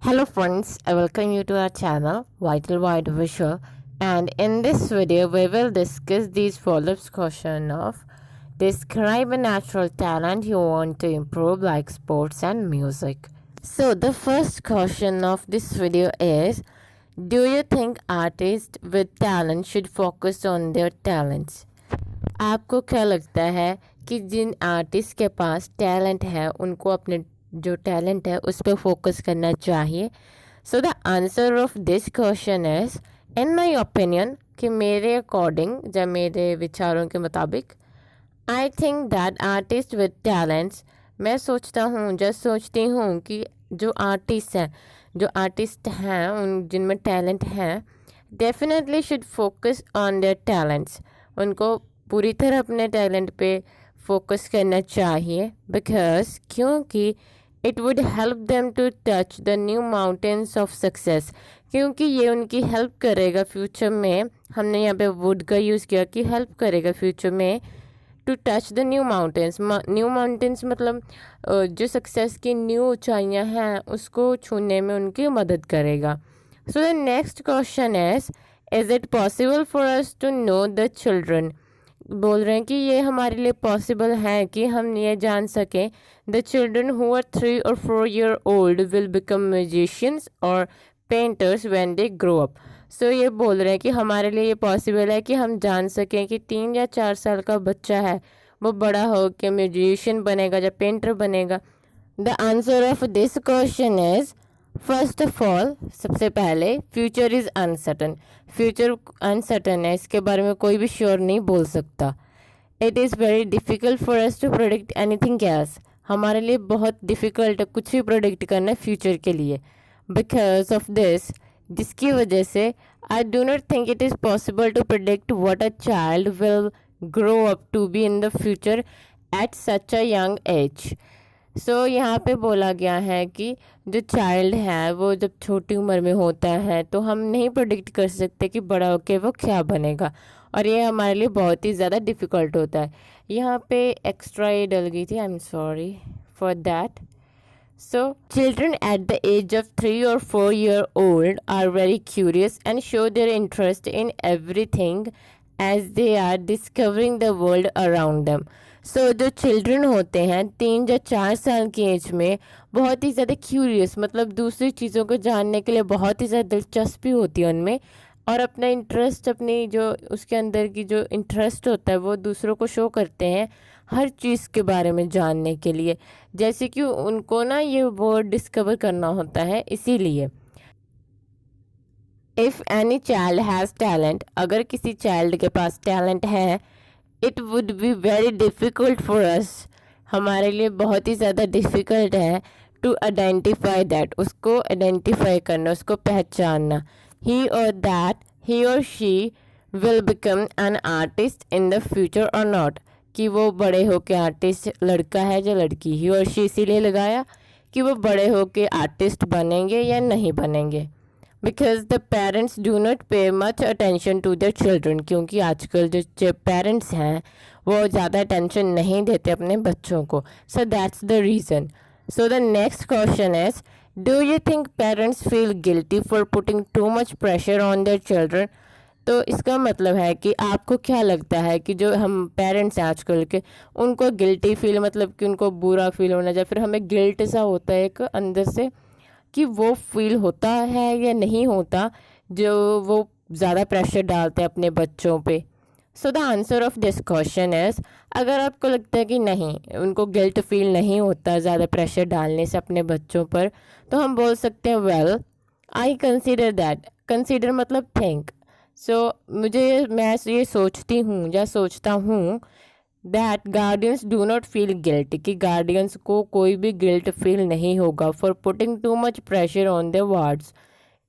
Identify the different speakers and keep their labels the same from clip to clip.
Speaker 1: Hello friends, I welcome you to our channel Vital Wide Visual, and in this video we will discuss these follow-up question of describe a natural talent you want to improve like sports and music. So the first question of this video is, do you think artists with talent should focus on their talents? आपको क्या लगता है कि जिन artist के पास talent है उनको अपने जो टैलेंट है उस पर फोकस करना चाहिए? सो the answer of this question is, in my opinion, कि मेरे अकॉर्डिंग, जब मेरे विचारों के मुताबिक, आई think that artist with talents, मैं सोचती हूँ कि जो आर्टिस्ट हैं उन जिनमें टैलेंट हैं, definitely should focus on their talents. उनको पूरी तरह अपने टैलेंट पे फोकस करना चाहिए, बिकॉज क्योंकि it would help them to touch the new mountains of success, क्योंकि ये उनकी हेल्प करेगा फ्यूचर में। हमने यहाँ पे वुड का यूज़ किया कि हेल्प करेगा फ्यूचर में to touch the new mountains मतलब जो सक्सेस की न्यू ऊंचाइयाँ हैं उसको छूने में उनकी मदद करेगा। So the next question is it possible for us to know the children? बोल रहे हैं कि ये हमारे लिए पॉसिबल है कि हम ये जान सकें the children who are 3 or 4 year old will become musicians और painters when they grow up. So ये बोल रहे हैं कि हमारे लिए ये पॉसिबल है कि हम जान सकें कि 3 या 4 साल का बच्चा है वो बड़ा हो के म्यूजिशियन बनेगा या पेंटर बनेगा। The answer of this question is, first of all, सबसे पहले, future is uncertain. Future uncertain है, इसके बारे में कोई भी श्योर नहीं बोल सकता। It is very difficult for us to predict anything else. हमारे लिए बहुत डिफ़िकल्ट है कुछ भी प्रोडिक्ट करना फ्यूचर के लिए। बिकॉज ऑफ दिस, जिसकी वजह से I do not think it is possible to predict what a child will grow up to be in the future at such a young age. So यहाँ पे बोला गया है कि जो चाइल्ड है वो जब छोटी उम्र में होता है तो हम नहीं प्रोडिक्ट कर सकते कि बड़ा होके वो क्या बनेगा, और ये हमारे लिए बहुत ही ज़्यादा डिफ़िकल्ट होता है। यहाँ पे एक्स्ट्रा ये डल गई थी, I am sorry for that. So, children at the age of 3 or 4 year old are very curious and show their interest in everything as they are discovering the world around them. So, जो children होते हैं 3 या 4 साल की as में बहुत ही ज़्यादा curious, मतलब दूसरी चीज़ों को जानने के लिए बहुत ही ज़्यादा दिलचस्पी होती है उनमें, और अपना इंटरेस्ट, अपनी जो उसके अंदर की जो इंटरेस्ट होता है वो दूसरों को शो करते हैं हर चीज़ के बारे में जानने के लिए, जैसे कि उनको ना ये वर्ड डिस्कवर करना होता है। इसीलिए if any child has talent, अगर किसी चाइल्ड के पास टैलेंट है, it would be very difficult for अस, हमारे लिए बहुत ही ज़्यादा डिफ़िकल्ट है टू आइडेंटिफाई दैट, उसको आइडेंटिफाई करना, उसको पहचानना। ही और she will become an artist in the future और नॉट, कि वो बड़े होके आर्टिस्ट, लड़का है या लड़की, ही और शी इसीलिए लगाया कि वो बड़े होके आर्टिस्ट बनेंगे या नहीं बनेंगे। Because the parents do not pay much attention to their children, क्योंकि आजकल जो पेरेंट्स हैं वो ज़्यादा अटेंशन नहीं देते अपने बच्चों को। So that's the reason. So the next question is, do you think parents feel guilty for putting too much pressure on their children? तो इसका मतलब है कि आपको क्या लगता है कि जो हम पेरेंट्स हैं आजकल के, उनको गिल्टी फील, मतलब कि उनको बुरा फील होना, या फिर हमें गिल्ट सा होता है एक अंदर से, कि वो फील होता है या नहीं होता जो वो ज़्यादा प्रेशर डालते हैं अपने बच्चों पे? सो the answer of this question is, अगर आपको लगता है कि नहीं, उनको गिल्ट फील नहीं होता ज़्यादा प्रेशर डालने से अपने बच्चों पर, तो हम बोल सकते हैं, well, I consider that. Consider मतलब थिंक। मैं ये सोचती हूँ या सोचता हूँ that guardians do not feel guilt, कि गार्डियंस को कोई भी गिल्ट फील नहीं होगा for putting too much pressure on their wards,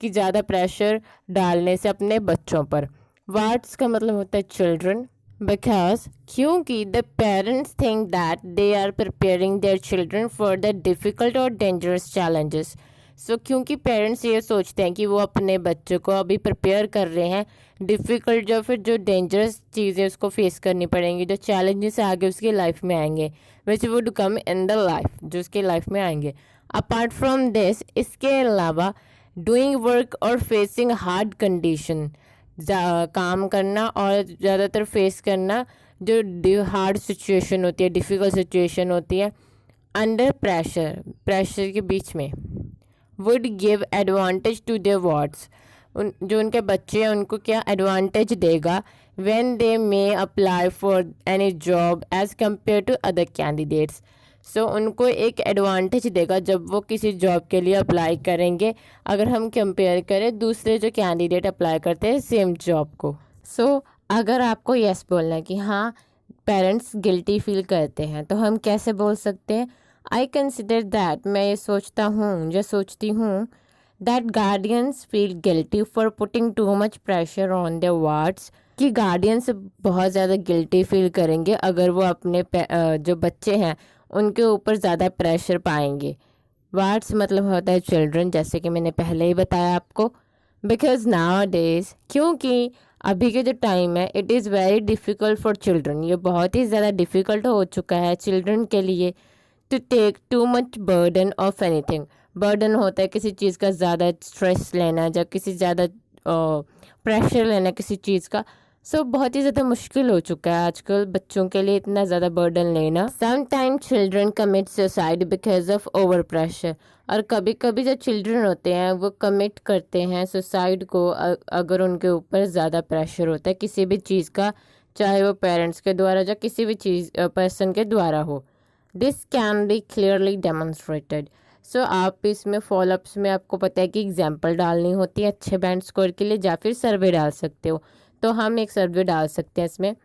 Speaker 1: कि ज़्यादा प्रेशर डालने से अपने बच्चों पर। वार्ड्स का मतलब होता है चिल्ड्रन, बिकॉज क्योंकि the parents think that they are preparing their children for the difficult और डेंजरस चैलेंजेस। सो क्योंकि पेरेंट्स ये सोचते हैं कि वो अपने बच्चों को अभी प्रिपेयर कर रहे हैं डिफ़िकल्ट या फिर जो डेंजरस चीज़ें उसको फेस करनी पड़ेंगी, जो चैलेंजेस आगे उसकी लाइफ में आएंगे, which would come in the life, जो उसकी लाइफ में आएंगे। अपार्ट फ्रॉम दिस, इसके अलावा डूइंग वर्क और फेसिंग हार्ड कंडीशन, काम करना और ज़्यादातर फेस करना जो हार्ड सिचुएशन होती है, डिफ़िकल्ट सिचुएशन होती है अंडर प्रेशर, प्रेशर के बीच में, would give advantage to their wards, जो उनके बच्चे हैं उनको क्या एडवांटेज देगा, when they may apply for any job as compare to other candidates. So उनको एक एडवांटेज देगा जब वो किसी जॉब के लिए अप्लाई करेंगे, अगर हम कंपेयर करें दूसरे जो कैंडिडेट अप्लाई करते हैं सेम जॉब को। सो अगर आपको यस बोलना है कि हाँ पेरेंट्स गिल्टी फील करते हैं, तो हम कैसे बोल सकते हैं? आई कंसिडर दैट, मैं ये सोचता हूँ या सोचती हूँ, that guardians feel guilty for putting too much pressure on their wards, कि गार्डियंस बहुत ज़्यादा गिल्टी फील करेंगे अगर वो अपने जो बच्चे हैं उनके ऊपर ज़्यादा प्रेशर पाएंगे। वार्ड्स मतलब होता है चिल्ड्रन, जैसे कि मैंने पहले ही बताया आपको। बिकॉज नाउ डेज, क्योंकि अभी के जो टाइम है, it is very difficult for children, ये बहुत ही ज़्यादा डिफ़िकल्ट हो चुका है चिल्ड्रन के लिए to take too much burden of anything. Burden होता है किसी चीज़ का ज़्यादा स्ट्रेस लेना या किसी ज़्यादा प्रेशर लेना किसी चीज़ का। सो बहुत ही ज़्यादा मुश्किल हो चुका है आजकल बच्चों के लिए इतना ज़्यादा बर्डन लेना। Sometime children commit suicide because of over pressure, और कभी कभी जो चिल्ड्रन होते हैं वो कमिट करते हैं सुसाइड को अगर उनके ऊपर ज़्यादा प्रेशर होता है किसी भी चीज़ का, चाहे वो पेरेंट्स के द्वारा या किसी भी चीज़ पर्सन के द्वारा हो। This can be clearly demonstrated. So आप इसमें फॉलोअप्स में आपको पता है कि एग्जाम्पल डालनी होती है अच्छे बैंड स्कोर के लिए, या फिर सर्वे डाल सकते हो, तो हम एक सर्वे डाल सकते हैं इसमें।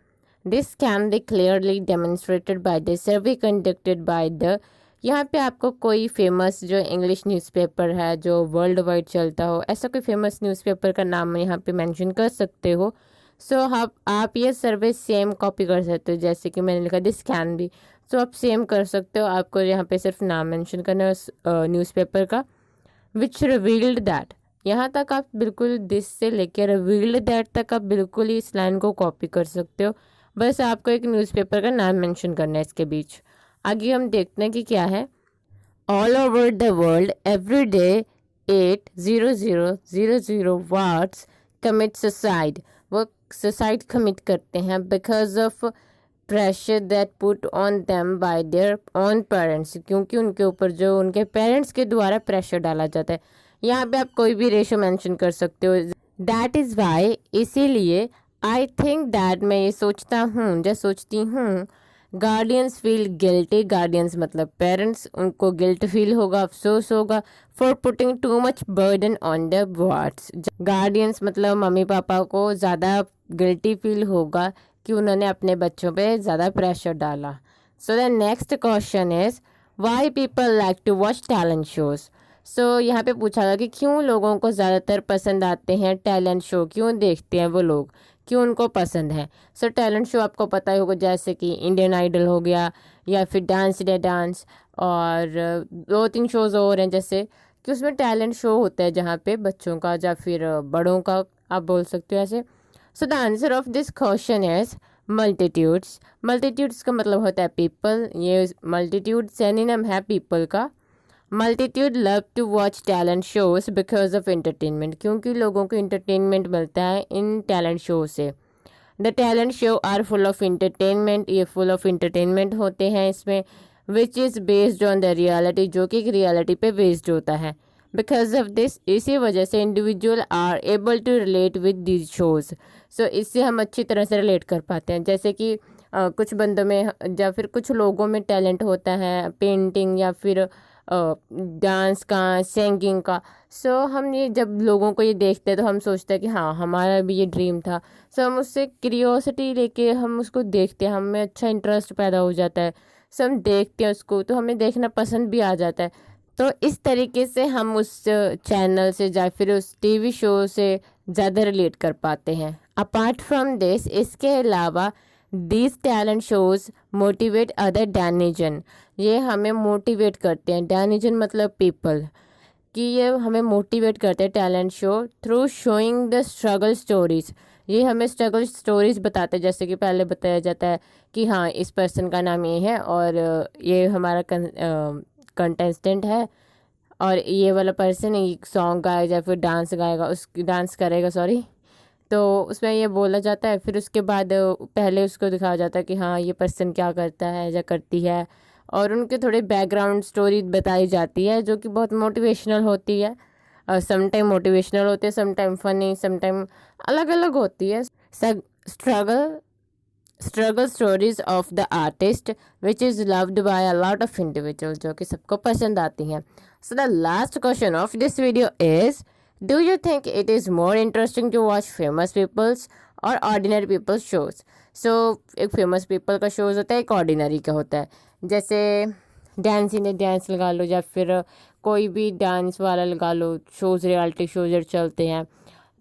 Speaker 1: This can be clearly demonstrated by the survey conducted by the, यहाँ पे आपको कोई फेमस जो इंग्लिश न्यूज़पेपर है जो वर्ल्ड वाइड चलता हो, ऐसा कोई फेमस न्यूज़पेपर का नाम यहाँ पे मेंशन कर सकते हो। सो आप ये सर्वे सेम कॉपी कर सकते हो, जैसे कि मैंने लिखा दिस कैन बी, सो आप सेम कर सकते हो। आपको यहाँ पे सिर्फ नाम मेंशन करना है उस न्यूज़पेपर का। विच रिवील्ड दैट, यहाँ तक आप बिल्कुल दिस से लेकर रिवील्ड दैट तक आप बिल्कुल ही इस लाइन को कॉपी कर सकते हो, बस आपको एक न्यूज़पेपर का नाम मेंशन करना है इसके बीच। आगे हम देखते हैं कि क्या है। All over the world every day 8,000 watts commit suicide, वो सुसाइड कमिट करते हैं because of pressure that put on them by their own parents, क्योंकि उनके ऊपर जो उनके पेरेंट्स के द्वारा प्रेशर डाला जाता है। यहाँ पे आप कोई भी रेशो मेंशन कर सकते हो। दैट इज़ वाई, इसीलिए आई थिंक दैट, मैं ये सोचता हूँ या सोचती हूँ, गार्डियंस फील गिल्टी, गार्डियंस मतलब पेरेंट्स, उनको गिल्ट फील होगा, अफसोस होगा, for putting too much burden on the wards. Guardians मतलब मम्मी पापा को ज़्यादा गिल्टी फील होगा कि उन्होंने अपने बच्चों पे ज़्यादा प्रेशर डाला। So the next question is why people like to watch talent shows. So यहाँ पे पूछा गया कि क्यों लोगों को ज़्यादातर पसंद आते हैं टैलेंट शो, क्यों देखते हैं वो लोग, क्यों उनको पसंद है। सो टैलेंट शो आपको पता ही होगा, जैसे कि इंडियन आइडल हो गया या फिर डांस डे डांस, और 2-3 शोज़ और हैं जैसे कि उसमें टैलेंट शो होता है जहाँ पे बच्चों का या फिर बड़ों का आप बोल सकते हो ऐसे। So the answer of this question is multitudes. Multitudes का मतलब होता है पीपल, ये मल्टीट्यूड सिनोनिम है पीपल का। Multitude love to watch talent shows because of entertainment, क्योंकि लोगों को एंटरटेनमेंट मिलता है इन टैलेंट शो से। The talent show are full of entertainment, ये फुल ऑफ एंटरटेनमेंट होते हैं इसमें, which is based on the reality, जो कि एक रियलिटी पे बेस्ड होता है। बिकॉज ऑफ दिस, इसी वजह से individual are able to relate with these shows. So इससे हम अच्छी तरह से रिलेट कर पाते हैं, जैसे कि कुछ बंदों में या फिर कुछ लोगों में टैलेंट होता है पेंटिंग या फिर डांस का, सिंगिंग का। सो हम ये जब लोगों को ये देखते हैं तो हम सोचते हैं कि हाँ हमारा भी ये ड्रीम था। सो हम उससे क्यूरियोसिटी लेके हम उसको देखते हैं, हमें अच्छा इंटरेस्ट पैदा हो जाता है। सो हम देखते हैं उसको तो हमें देखना पसंद भी आ जाता है। तो इस तरीके से हम उस चैनल से या फिर उस टीवी शो से ज़्यादा रिलेट कर पाते हैं। अपार्ट फ्रॉम दिस, इसके अलावा these talent shows motivate other denizen, ये हमें मोटिवेट करते हैं। डैनिजन मतलब पीपल, कि ये हमें मोटिवेट करते हैं talent show through showing the struggle stories. ये हमें स्ट्रगल स्टोरीज बताते हैं, जैसे कि पहले बताया जाता है कि हाँ इस पर्सन का नाम ये है और ये हमारा कंटेस्टेंट है और ये वाला पर्सन एक सॉन्ग गाएगा या फिर डांस करेगा, सॉरी। तो उसमें ये बोला जाता है, फिर उसके बाद पहले उसको दिखाया जाता है कि हाँ ये पर्सन क्या करता है या करती है, और उनके थोड़े बैकग्राउंड स्टोरी बताई जाती है जो कि बहुत मोटिवेशनल होती है। सम टाइम मोटिवेशनल होती है, some time funny, some time अलग अलग होती है। Struggle struggle stories of the artist which is loved by a lot of individual, जो कि सबको पसंद आती हैं। So the last question of this video is, do you think it is more interesting to watch famous peoples और ordinary peoples shows? So एक famous people का shows होता है, एक ऑर्डिनरी का होता है। जैसे डांस इन डांस लगा लो, या फिर कोई भी डांस वाला लगा लो, शोज़ रियलिटी शोज चलते हैं।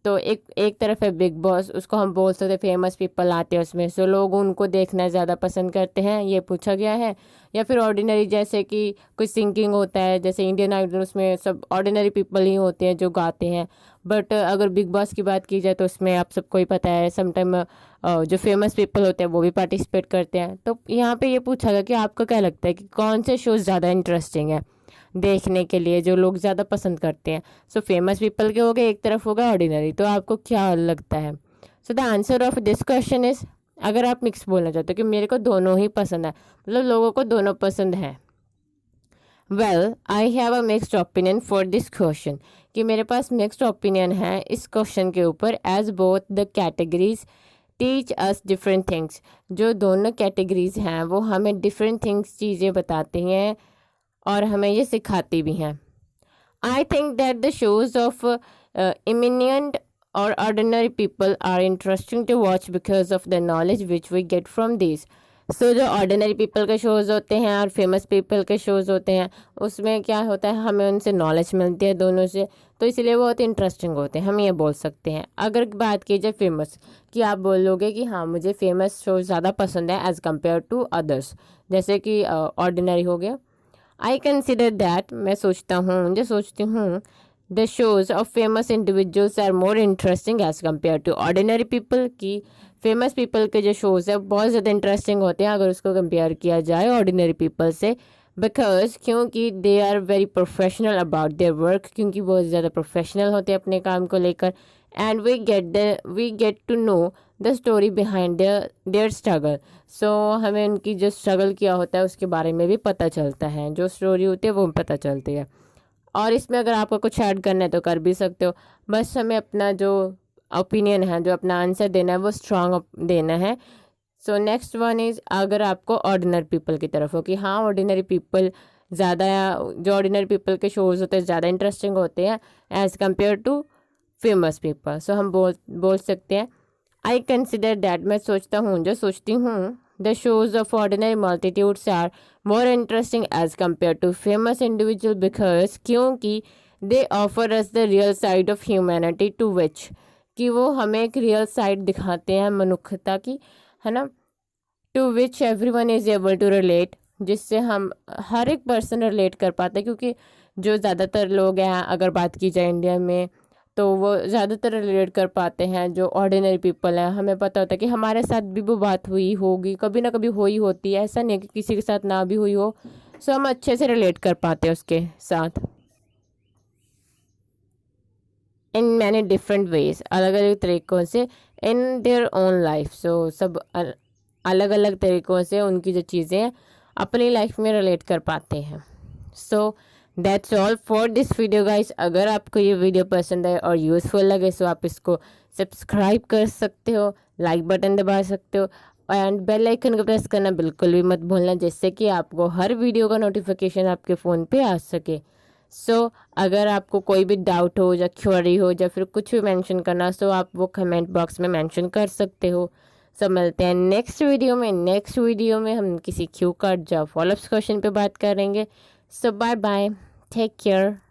Speaker 1: तो एक तरफ है बिग बॉस, उसको हम बोल सकते हैं फेमस पीपल आते हैं उसमें, सो लोग उनको देखना ज़्यादा पसंद करते हैं, ये पूछा गया है। या फिर ऑर्डिनरी, जैसे कि कुछ सिंगिंग होता है, जैसे इंडियन आइडल, उसमें सब ऑर्डिनरी पीपल ही होते हैं जो गाते हैं। बट अगर बिग बॉस की बात की जाए तो उसमें आप सबको ही पता है समटाइम जो फेमस पीपल होते हैं वो भी पार्टिसिपेट करते हैं। तो यहाँ पे ये पूछा गया कि आपको क्या लगता है कि कौन से शोज़ ज़्यादा इंटरेस्टिंग है देखने के लिए, जो लोग ज़्यादा पसंद करते हैं? सो फेमस पीपल के हो गए, एक तरफ होगा ऑर्डिनरी। तो आपको क्या लगता है? सो the answer of this question is, अगर आप मिक्स बोलना चाहते हो कि मेरे को दोनों ही पसंद है, मतलब लोगों को दोनों पसंद है, well I have a mixed opinion for this question, कि मेरे पास मिक्सड ओपिनियन है इस क्वेश्चन के ऊपर, as both the categories teach us different things. जो दोनों कैटेगरीज हैं वो हमें डिफरेंट थिंग्स, चीज़ें बताती हैं और हमें ये सिखाती भी हैं। I think that the shows of eminent और ordinary people are interesting to watch because of the knowledge which we get from this. So जो ऑर्डिनरी पीपल के शोज़ होते हैं और फेमस पीपल के शोज़ होते हैं, उसमें क्या होता है, हमें उनसे नॉलेज मिलती है दोनों से, तो इसलिए वो बहुत इंटरेस्टिंग होते हैं, हम ये बोल सकते हैं। अगर बात की जाए फेमस कि आप बोलोगे कि हाँ मुझे फेमस शो ज़्यादा पसंद है एज़ कम्पेयर टू अदर्स, जैसे कि ऑर्डिनरी हो गया, आई कंसिडर दैट, मैं सोचती हूँ the shows of famous individuals are more interesting as compare to ordinary people, की फेमस पीपल के जो शोज़ है बहुत ज़्यादा इंटरेस्टिंग होते हैं अगर उसको कंपेयर किया जाए ऑर्डिनरी पीपल से। बिकॉज क्योंकि they are very professional about their work, क्योंकि बहुत ज़्यादा प्रोफेशनल होते हैं अपने काम को लेकर। And we get to know the story behind their struggle. So हमें उनकी जो स्ट्रगल किया होता है उसके बारे में भी पता चलता है, जो स्टोरी होती है वो पता चलती है। और इसमें अगर आपको कुछ ऐड करना है तो कर भी सकते हो, बस हमें अपना जो ओपिनियन है, जो अपना आंसर देना है वो स्ट्रांग देना है। सो नेक्स्ट वन इज़, अगर आपको ऑर्डिनरी पीपल की तरफ हो कि हाँ ऑर्डिनरी पीपल ज़्यादा, जो ऑर्डिनरी पीपल के शोज़ होते हैं ज़्यादा इंटरेस्टिंग होते हैं as compare to famous people, so हम बोल सकते हैं आई कंसिडर दैट, मैं सोचती हूँ the shows of ordinary multitudes are more interesting as compare to famous individual, because क्योंकि they offer us the real side of humanity to which, कि वो हमें एक रियल साइड दिखाते हैं मनुष्यता की, है ना, to which every one is able to relate, जिससे हम हर एक पर्सन रिलेट कर पाते हैं। क्योंकि जो ज़्यादातर लोग हैं, अगर बात की जाए इंडिया में, तो वो ज़्यादातर रिलेट कर पाते हैं। जो ऑर्डिनरी पीपल हैं, हमें पता होता है कि हमारे साथ भी वो बात हुई होगी, कभी ना कभी हुई होती है, ऐसा नहीं कि किसी के साथ ना भी हुई हो। सो हम अच्छे से रिलेट कर पाते हैं उसके साथ इन मैनी डिफरेंट वेज, अलग अलग तरीक़ों से, इन देयर ओन लाइफ। सो सब अलग अलग तरीक़ों से उनकी जो चीज़ें हैं अपनी लाइफ में रिलेट कर पाते हैं। So that's all for this video guys. अगर आपको ये वीडियो पसंद आए और यूज़फुल लगे तो आप इसको सब्सक्राइब कर सकते हो, लाइक बटन दबा सकते हो, एंड बेल आइकन को प्रेस करना बिल्कुल भी मत भूलना, जिससे कि आपको हर वीडियो का नोटिफिकेशन आपके फ़ोन पे आ सके। सो अगर आपको कोई भी डाउट हो या क्वेरी हो या फिर कुछ भी मेंशन करना, सो आप वो कमेंट बॉक्स में मेंशन कर सकते हो। सो मिलते हैं नेक्स्ट वीडियो में हम किसी क्यू कार्ड या फॉलोअप्स क्वेश्चन पे बात करेंगे। सो बाय बाय, टेक केयर।